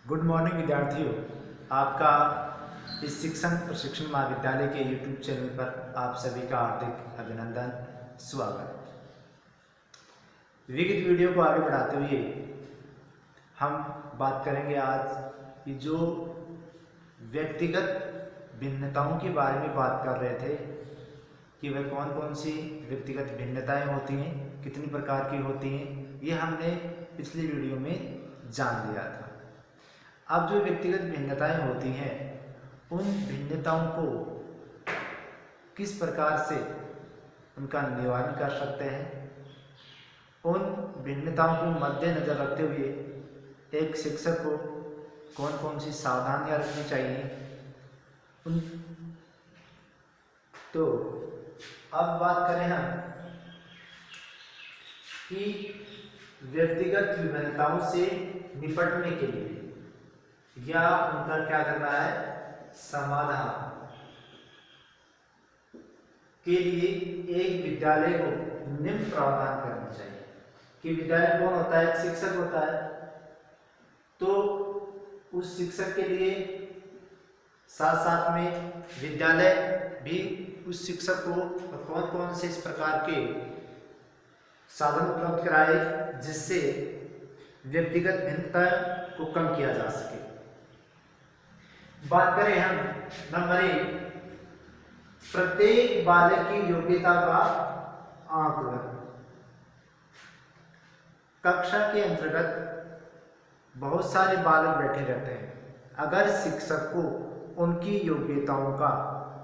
Good morning विद्यार्थियों। आपका इस शिक्षण प्रशिक्षण महाविद्यालय के यूट्यूब चैनल पर आप सभी का हार्दिक अभिनंदन, स्वागत। विविध वीडियो को आगे बढ़ाते हुए हम बात करेंगे आज कि जो व्यक्तिगत भिन्नताओं के बारे में बात कर रहे थे कि वह कौन कौन सी व्यक्तिगत भिन्नताएं होती हैं, कितनी प्रकार की होती हैं, ये हमने पिछली वीडियो में जान लिया था। अब जो व्यक्तिगत भिन्नताएं होती हैं उन भिन्नताओं को किस प्रकार से उनका निवारण कर सकते हैं, उन भिन्नताओं को मद्देनजर रखते हुए एक शिक्षक को कौन कौन सी सावधानियां रखनी चाहिए उन तो अब बात करें हम कि व्यक्तिगत विभिन्नताओं से निपटने के लिए या उनका क्या करना है, समाधान के लिए एक विद्यालय को निम्न प्रावधान करना चाहिए कि विद्यालय कौन होता है, एक शिक्षक होता है। तो उस शिक्षक के लिए साथ साथ में विद्यालय भी उस शिक्षक को कौन कौन से इस प्रकार के साधन उपलब्ध कराए जिससे व्यक्तिगत भिन्नता को कम किया जा सके। बात करें हम नंबर 1, प्रत्येक बालक की योग्यता का आकलन। कक्षा के अंतर्गत बहुत सारे बालक बैठे रहते हैं। अगर शिक्षक को उनकी योग्यताओं का,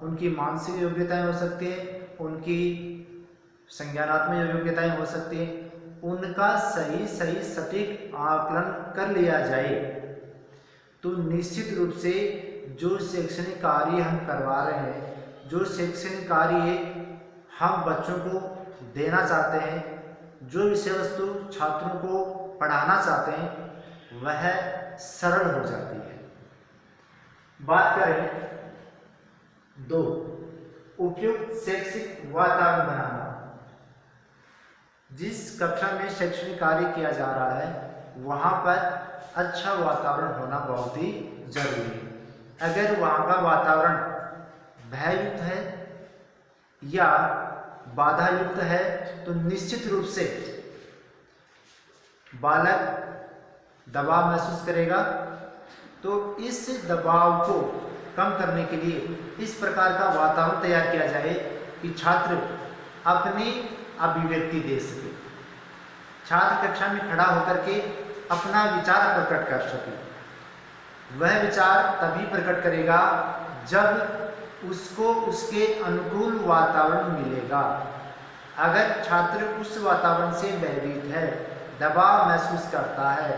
उनकी मानसिक योग्यताएं हो सकती है, उनकी संज्ञानात्मक योग्यताएं हो सकती हैं, उनका सही सटीक आकलन कर लिया जाए तो निश्चित रूप से जो शैक्षणिक कार्य हम करवा रहे हैं, जो शैक्षणिक कार्य हम बच्चों को देना चाहते हैं, जो विषय वस्तु छात्रों को पढ़ाना चाहते हैं, वह सरल हो जाती है। बात करें 2, उपयुक्त शैक्षिक वातावरण बनाना। जिस कक्षा में शैक्षणिक कार्य किया जा रहा है वहाँ पर अच्छा वातावरण होना बहुत ही जरूरी है। अगर वहाँ का वातावरण भययुक्त है या बाधा युक्त है तो निश्चित रूप से बालक दबाव महसूस करेगा। तो इस दबाव को कम करने के लिए इस प्रकार का वातावरण तैयार किया जाए कि छात्र अपनी अभिव्यक्ति दे सके, छात्र कक्षा में खड़ा होकर के अपना विचार प्रकट कर सके। वह विचार तभी प्रकट करेगा जब उसको उसके अनुकूल वातावरण मिलेगा। अगर छात्र उस वातावरण से भयभीत है, दबाव महसूस करता है,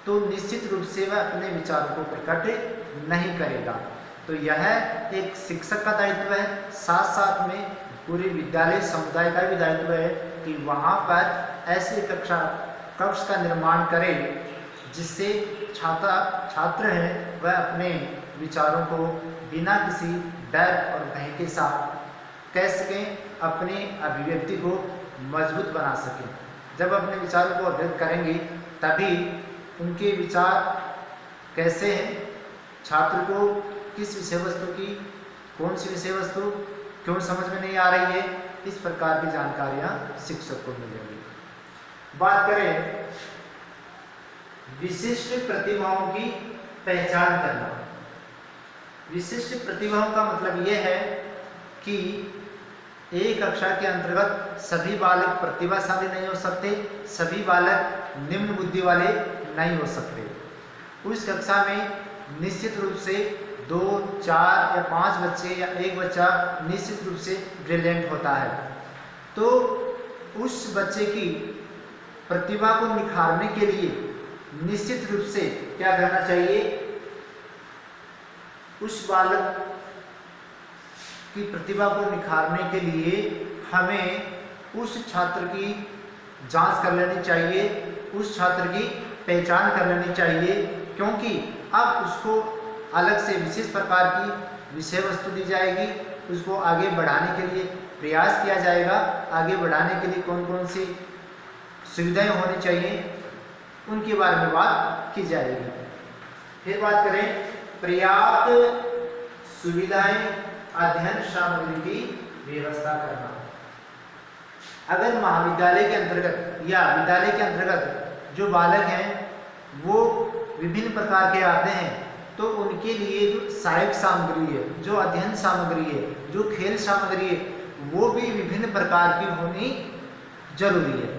तो निश्चित रूप से वह अपने विचारों को प्रकट नहीं करेगा। तो यह एक शिक्षक का दायित्व है, साथ साथ में पूरे विद्यालय समुदाय का भी दायित्व है कि वहाँ पर ऐसे कक्ष का निर्माण करें जिससे छात्र हैं वह अपने विचारों को बिना किसी डर और भय के साथ कह सकें, अपनी अभिव्यक्ति को मजबूत बना सकें। जब अपने विचारों को अभिव्यक्त करेंगे तभी उनके विचार कैसे हैं, छात्र को किस विषय वस्तु की, कौन सी विषय वस्तु क्यों समझ में नहीं आ रही है, इस प्रकार की जानकारियाँ शिक्षक को मिलेंगी। बात करें विशिष्ट प्रतिभाओं की पहचान करना। विशिष्ट प्रतिभाओं का मतलब यह है कि एक कक्षा के अंतर्गत सभी बालक प्रतिभाशाली नहीं हो सकते, सभी बालक निम्न बुद्धि वाले नहीं हो सकते। उस कक्षा में निश्चित रूप से 2, 4 या 5 बच्चे या एक बच्चा निश्चित रूप से ब्रिलियंट होता है। तो उस बच्चे की प्रतिभा को निखारने के लिए निश्चित रूप से क्या करना चाहिए, उस बालक की प्रतिभा को निखारने के लिए हमें उस छात्र की जांच कर लेनी चाहिए, उस छात्र की पहचान कर लेनी चाहिए, क्योंकि अब उसको अलग से विशेष प्रकार की विषय वस्तु दी जाएगी, उसको आगे बढ़ाने के लिए प्रयास किया जाएगा। आगे बढ़ाने के लिए कौन कौन सी सुविधाएं होनी चाहिए उनके बारे में बात की जाएगी। फिर बात करें पर्याप्त सुविधाएं अध्ययन सामग्री की व्यवस्था करना। अगर महाविद्यालय के अंतर्गत या विद्यालय के अंतर्गत जो बालक हैं वो विभिन्न प्रकार के आते हैं तो उनके लिए जो सहायक सामग्री है, जो अध्ययन सामग्री है, जो खेल सामग्री है, वो भी विभिन्न प्रकार की होनी जरूरी है।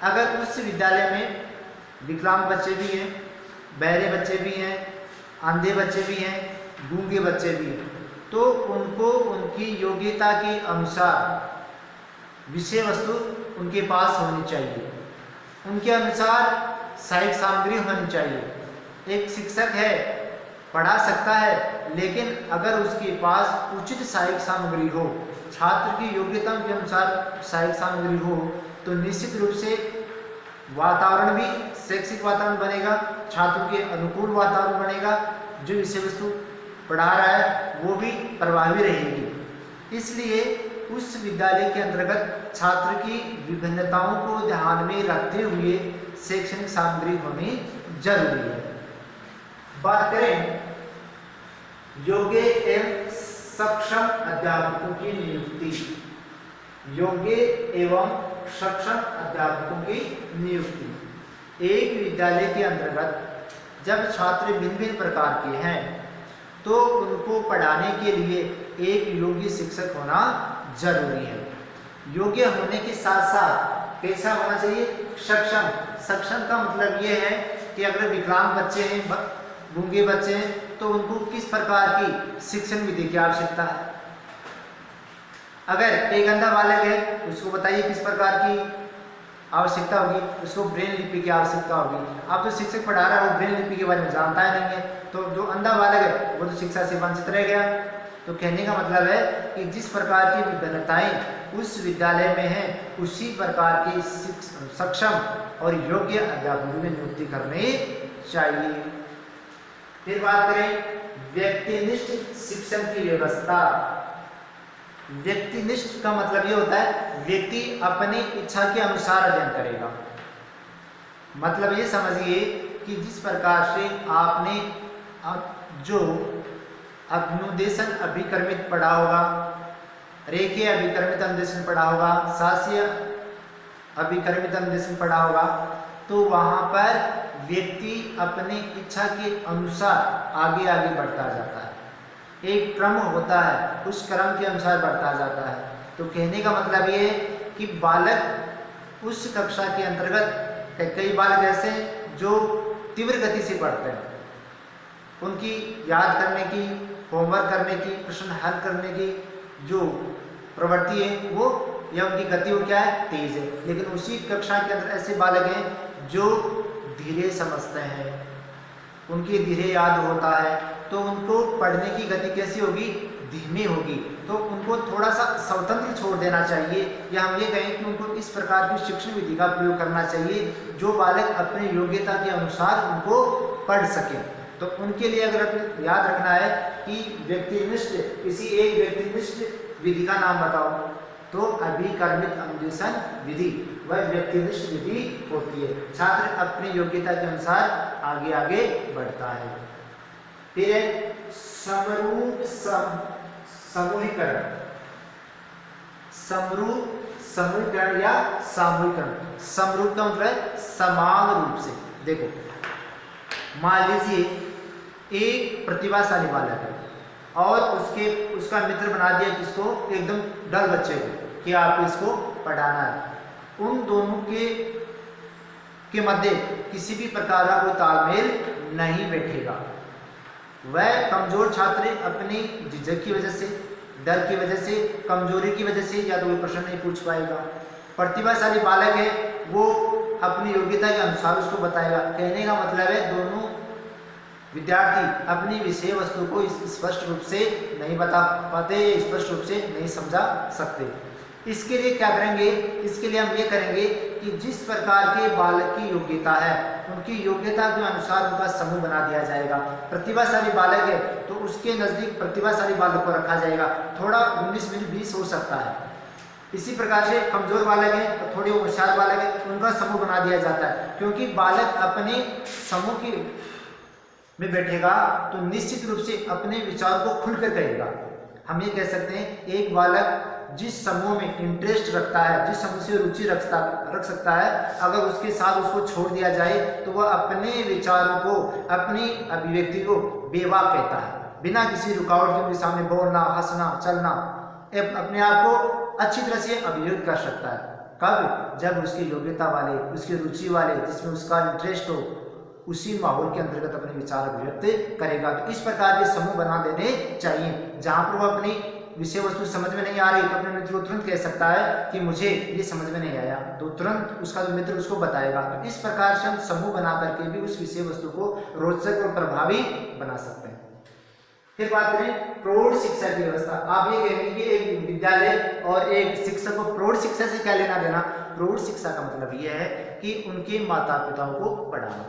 अगर उस विद्यालय में विकलांग बच्चे भी हैं, बहरे बच्चे भी हैं, अंधे बच्चे भी हैं, गूंगे बच्चे भी हैं, तो उनको उनकी योग्यता के अनुसार विषय वस्तु उनके पास होनी चाहिए, उनके अनुसार सहायक सामग्री होनी चाहिए। एक शिक्षक है, पढ़ा सकता है, लेकिन अगर उसके पास उचित सहायक सामग्री हो, छात्र की योग्यता के अनुसार सहायक सामग्री हो, तो निश्चित रूप से वातावरण भी शैक्षिक वातावरण बनेगा, छात्रों के अनुकूल वातावरण बनेगा, जो विषय वस्तु पढ़ा रहा है वो भी प्रभावी रहेगी। इसलिए उस विद्यालय के अंतर्गत छात्र की विभिन्नताओं को ध्यान में रखते हुए शैक्षणिक सामग्री होनी जरूरी है। बात करें योग्य एवं सक्षम अध्यापकों की नियुक्ति। योग्य एवं सक्षम अध्यापकों की नियुक्ति। एक विद्यालय के अंतर्गत जब छात्र भिन्न भिन्न प्रकार के हैं तो उनको पढ़ाने के लिए एक योग्य शिक्षक होना जरूरी है। योग्य होने के साथ साथ कैसा होना चाहिए? सक्षम। सक्षम का मतलब ये है कि अगर विकलांग बच्चे हैं, गूंगे बच्चे हैं, तो उनको किस प्रकार की शिक्षण विधि की आवश्यकता है। अगर एक अंधा बालक है, उसको बताइए किस प्रकार की आवश्यकता होगी, उसको ब्रेन लिपि की आवश्यकता होगी। अब जो शिक्षक पढ़ा रहा है वो ब्रेन लिपि के बारे में जानता ही नहीं है, तो जो अंधा बालक है वो तो शिक्षा से वंचित रह गया। तो कहने का मतलब है कि जिस प्रकार की विभिन्नताएं उस विद्यालय में हैं, उसी प्रकार की सक्षम और योग्य अध्यापकों की नियुक्ति करनी चाहिए। फिर बात करें व्यक्तिनिष्ठ शिक्षण की व्यवस्था। व्यक्तिनिष्ठ का मतलब ये होता है व्यक्ति अपनी इच्छा के अनुसार अध्ययन करेगा। मतलब ये समझिए कि जिस प्रकार से आपने जो अनुदेशन अभिक्रमित पढ़ा होगा, रेखीय अभिक्रमित अनुदेशन पढ़ा होगा, शास्त्रीय अभिक्रमित अनुदेशन पढ़ा होगा, तो वहाँ पर व्यक्ति अपनी इच्छा के अनुसार आगे आगे बढ़ता जाता है। एक क्रम होता है, उस क्रम के अनुसार बढ़ता जाता है। तो कहने का मतलब ये है कि बालक उस कक्षा के अंतर्गत कई बालक ऐसे जो तीव्र गति से पढ़ते हैं, उनकी याद करने की, होमवर्क करने की, प्रश्न हल करने की जो प्रवृत्ति है वो या उनकी गति वो क्या है? तेज है। लेकिन उसी कक्षा के अंदर ऐसे बालक हैं जो धीरे समझते हैं, उनकी धीरे याद होता है, तो उनको पढ़ने की गति कैसी होगी? धीमी होगी। तो उनको थोड़ा सा स्वतंत्र छोड़ देना चाहिए, या हम ये कहें कि उनको इस प्रकार की शिक्षण विधि का प्रयोग करना चाहिए जो बालक अपनी योग्यता के अनुसार उनको पढ़ सके। तो उनके लिए अगर याद रखना है कि व्यक्तिनिष्ठ, किसी एक व्यक्तिनिष्ठ विधि का नाम बताओ, तो अभिक्रमित अनुदेशन विधि वह व्यक्तिनिष्ठ विधि होती है। छात्र अपनी योग्यता के अनुसार आगे आगे बढ़ता है। फिर समरूप समूहीकरण। समरूप समूहीकरण या सामूहिकरण। समरूप का मतलब है समान रूप से। देखो, मान लीजिए एक प्रतिभाशाली बालक है और उसका मित्र बना दिया किसको? एकदम डल बच्चे को कि आपको इसको पढ़ाना है। उन दोनों के मध्य किसी भी प्रकार का कोई तालमेल नहीं बैठेगा। वह कमजोर छात्र अपनी झिझक की वजह से, डर की वजह से, कमजोरी की वजह से या तो कोई प्रश्न नहीं पूछ पाएगा। प्रतिभाशाली बालक है वो अपनी योग्यता के अनुसार उसको बताएगा। कहने का मतलब है दोनों विद्यार्थी अपनी विषय वस्तु को स्पष्ट रूप से नहीं बता पाते, स्पष्ट रूप से नहीं समझा सकते। इसके लिए क्या करेंगे? इसके लिए हम ये करेंगे कि जिस प्रकार के बालक की योग्यता है उनकी योग्यता के अनुसार उनका समूह बना दिया जाएगा। प्रतिभाशाली बालक है तो उसके नज़दीक प्रतिभाशाली बालक को रखा जाएगा, थोड़ा 19-20 हो सकता है। इसी प्रकार से कमजोर बालक है तो थोड़े होशियार बालक है, उनका समूह बना दिया जाता है, क्योंकि बालक अपने समूह की में बैठेगा तो निश्चित रूप से अपने विचार को खुलकर कहेगा। हम ये कह सकते हैं एक बालक जिस समूह में इंटरेस्ट रखता है, जिस समूह से रुचि रख सकता है, अगर उसके साथ उसको छोड़ दिया जाए तो वह अपने विचारों को, अपनी अभिव्यक्ति को बेबाक कहता है, बिना किसी रुकावट के सामने बोलना, हंसना, चलना, अपने आप को अच्छी तरह से अभिव्यक्त कर सकता है। कब? जब उसकी योग्यता वाले, उसकी रुचि वाले, जिसमें उसका इंटरेस्ट हो, उसी माहौल के अंतर्गत अपने विचार अभिव्यक्त करेगा। तो इस प्रकार के समूह बना देने चाहिए जहां पर वो अपनी विषय वस्तु समझ में नहीं आ रही तो अपने मित्र को तुरंत कह सकता है कि मुझे ये समझ में नहीं आया, तो तुरंत उसका जो मित्र उसको बताएगा। तो इस प्रकार से हम समूह बना करके भी उस विषय वस्तु को रोचक और प्रभावी बना सकते हैं। फिर बात करें प्रौढ़ शिक्षा की व्यवस्था। आप ये कहेंगे कि एक विद्यालय और एक शिक्षक को प्रौढ़ शिक्षा से क्या लेना देना? प्रौढ़ शिक्षा का मतलब यह है कि उनके माता पिताओं को पढ़ाना।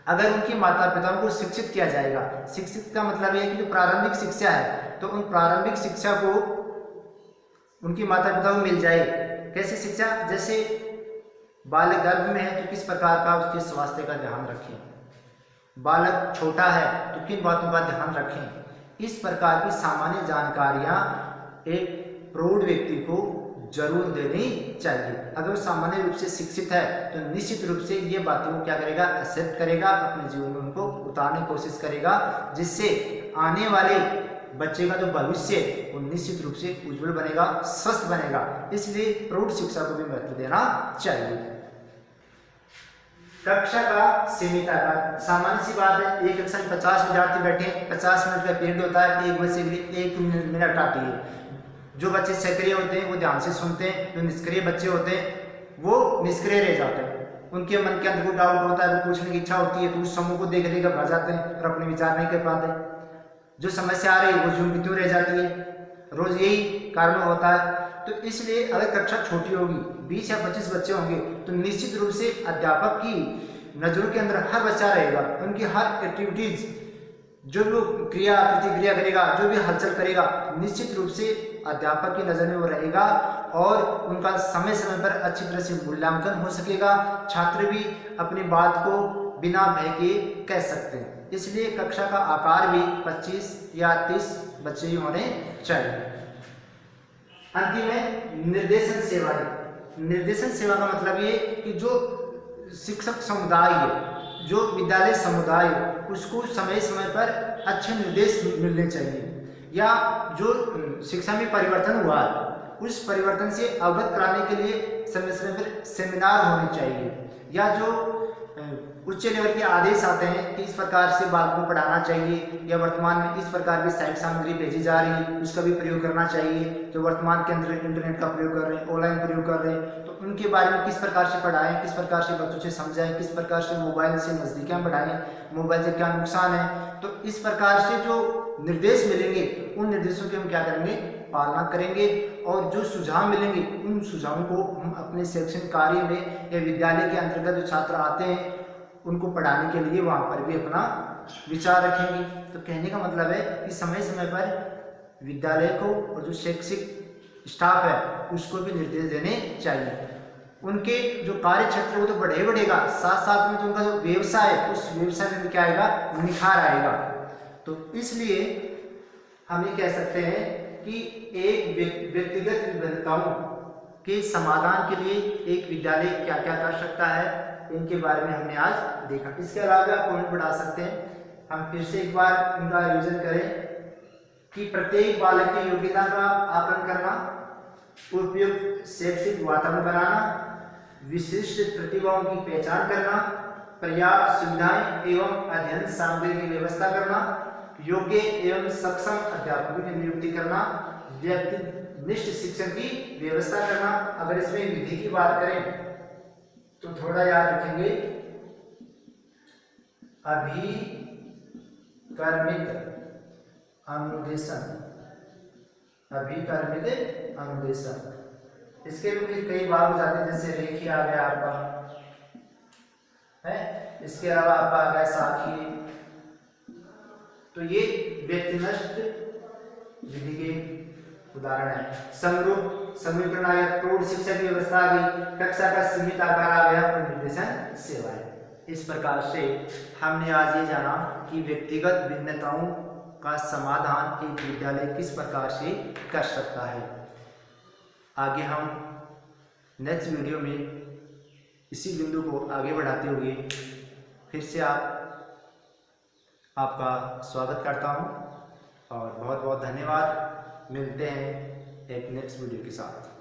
अगर उनके माता पिताओं को शिक्षित किया जाएगा, शिक्षित का मतलब यह है कि जो प्रारंभिक शिक्षा है तो उन प्रारंभिक शिक्षा को उनके माता पिता को मिल जाए। कैसी शिक्षा? जैसे बालक गर्भ में है तो किस प्रकार का उसके स्वास्थ्य का ध्यान रखें, बालक छोटा है तो किन बातों का ध्यान रखें, इस प्रकार की सामान्य जानकारियां एक प्रौढ़ व्यक्ति को जरूर देनी चाहिए। अगर वो सामान्य रूप से शिक्षित है तो निश्चित रूप से ये बातों को क्या करेगा? एक्सेप्ट करेगा, अपने जीवन में उनको उतारने की कोशिश करेगा, जिससे आने वाले बच्चे का जो भविष्य वो निश्चित रूप से उज्जवल बनेगा, स्वस्थ बनेगा। इसलिए प्रौढ़ शिक्षा को भी महत्व देना चाहिए। कक्षा का सीमित आकार। सामान्य सी बात है, एक कक्षा में 50 विद्यार्थी बैठे, 50 मिनट का पीरियड होता है, एक बच्चे के लिए 1 मिनट आती है। जो बच्चे सक्रिय होते हैं वो ध्यान से सुनते हैं, जो निष्क्रिय बच्चे होते हैं वो निष्क्रिय रह जाते हैं। उनके मन के अंदर को डाउट होता है, वो पूछने की इच्छा होती है तो उस समूह को देख लेकर भर जाते हैं और अपने विचार नहीं कर पाते। जो समस्या आ रही है वो यूं की त्यों रह जाती है, रोज यही कारण होता है। तो इसलिए अगर कक्षा छोटी होगी, 20 या 25 बच्चे होंगे, तो निश्चित रूप से अध्यापक की नजरों के अंदर हर बच्चा रहेगा, उनकी हर एक्टिविटीज, जो भी क्रिया प्रतिक्रिया करेगा, जो भी हलचल करेगा, निश्चित रूप से अध्यापक की नज़र में वो रहेगा और उनका समय समय पर अच्छी तरह से मूल्यांकन हो सकेगा। छात्र भी अपनी बात को बिना भय के कह सकते हैं। इसलिए कक्षा का आकार भी 25 या 30 बच्चे ही होने चाहिए। अंतिम है निर्देशन सेवाएं। निर्देशन सेवा का मतलब ये कि जो शिक्षक समुदाय है, जो विद्यालय समुदाय है, उसको समय समय पर अच्छे निर्देश मिलने चाहिए, या जो शिक्षा में परिवर्तन हुआ है उस परिवर्तन से अवगत कराने के लिए समय समय पर सेमिनार होने चाहिए, या जो उच्च लेवल के आदेश आते हैं कि इस प्रकार से बालकों को पढ़ाना चाहिए, या वर्तमान में इस प्रकार की साहित्य सामग्री भेजी जा रही है उसका भी प्रयोग करना चाहिए। जो वर्तमान के अंदर इंटरनेट का प्रयोग कर रहे हैं, ऑनलाइन प्रयोग कर रहे हैं, तो उनके बारे में किस प्रकार से पढ़ाएं, किस प्रकार से बच्चों से समझाएं, किस प्रकार से मोबाइल से नज़दीकियाँ बढ़ाएं, मोबाइल से क्या नुकसान है। तो इस प्रकार से जो निर्देश मिलेंगे उन निर्देशों की हम क्या करेंगे? पालना करेंगे, और जो सुझाव मिलेंगे उन सुझावों को हम अपने शैक्षणिक कार्य में या विद्यालय के अंतर्गत जो छात्र आते हैं उनको पढ़ाने के लिए वहाँ पर भी अपना विचार रखेंगे। तो कहने का मतलब है कि समय समय पर विद्यालय को और जो शैक्षिक स्टाफ है उसको भी निर्देश देने चाहिए। उनके जो कार्य क्षेत्र वो तो बढ़ेगा, साथ साथ में जो उनका जो व्यवसाय है उस व्यवसाय में भी क्या आएगा? निखार आएगा। तो इसलिए हम ये कह सकते हैं कि एक व्यक्तिगत विभिन्नताओं के समाधान के लिए एक विद्यालय क्या क्या कर सकता है, इनके बारे में हमने आज देखा। इसके अलावा आप पॉइंट बढ़ा सकते हैं। हम फिर से एक बार इनका रिवीजन करें कि प्रत्येक बालक की योग्यता का आकलन करना, उपयुक्त शैक्षिक वातावरण बनाना, विशिष्ट प्रतिभाओं की पहचान करना, पर्याप्त सुविधाएं एवं अध्ययन सामग्री की व्यवस्था करना, योग्य एवं सक्षम अध्यापकों की नियुक्ति करना, व्यक्तिनिष्ठ शिक्षण की व्यवस्था करना। अगर इसमें विधि की बात करें तो थोड़ा याद रखेंगे, अभिकर्मित अनुदेशन, अभिकर्मित अनुदेशन। इसके भी कई भाग हो जाते हैं, जैसे रेखी आ गया आपका है, इसके अलावा आपका आ गया साखी। तो ये व्यक्तिनिष्ठ विधि के उदाहरण है। समरूप समीकरण आ गया, प्रौढ़ शिक्षा की व्यवस्था आ गई, कक्षा का सीमित आकार आ गया और निर्देशन सेवाएं। इस प्रकार से हमने आज ये जाना कि व्यक्तिगत भिन्नताओं का समाधान एक विद्यालय किस प्रकार से कर सकता है। आगे हम नेक्स्ट वीडियो में इसी बिंदु को आगे बढ़ाते हुए फिर से आपका स्वागत करता हूं और बहुत बहुत धन्यवाद। मिलते हैं एक नेक्स्ट वीडियो के साथ।